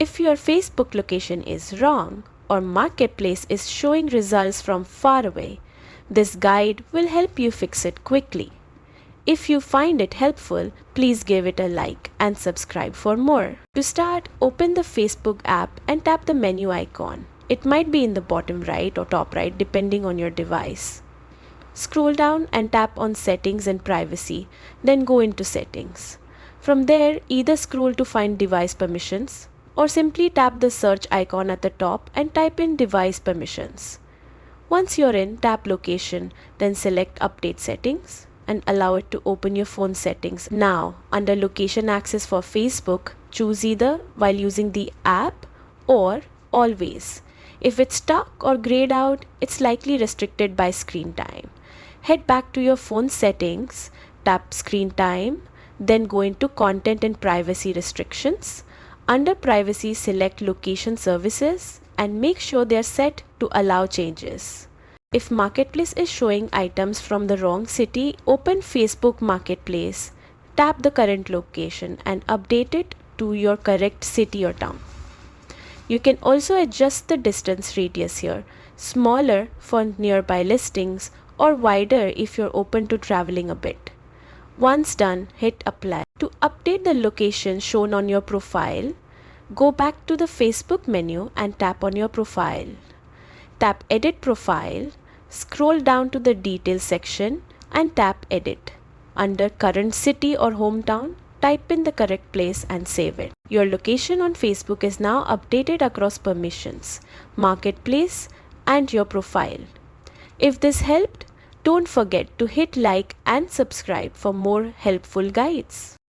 If your Facebook location is wrong or Marketplace is showing results from far away, this guide will help you fix it quickly. If you find it helpful, please give it a like and subscribe for more. To start, open the Facebook app and tap the menu icon. It might be in the bottom right or top right depending on your device. Scroll down and tap on Settings and Privacy, then go into Settings. From there, either scroll to find Device Permissions or simply tap the search icon at the top and type in Device Permissions. Once you're in, tap Location, then select Update Settings and allow it to open your phone settings. Now, under Location Access for Facebook, choose either while using the app or always. If it's stuck or grayed out, it's likely restricted by screen time. Head back to your phone settings, tap Screen Time, then go into Content and Privacy Restrictions. Under Privacy, select Location Services and make sure they are set to allow changes. If Marketplace is showing items from the wrong city, open Facebook Marketplace, tap the current location and update it to your correct city or town. You can also adjust the distance radius here, smaller for nearby listings or wider if you're open to traveling a bit. Once done, hit Apply. To update the location shown on your profile, go back to the Facebook menu and tap on your profile. Tap Edit Profile, scroll down to the Details section and tap Edit. Under Current City or Hometown, type in the correct place and save it. Your location on Facebook is now updated across permissions, Marketplace, and your profile. If this helped, don't forget to hit like and subscribe for more helpful guides.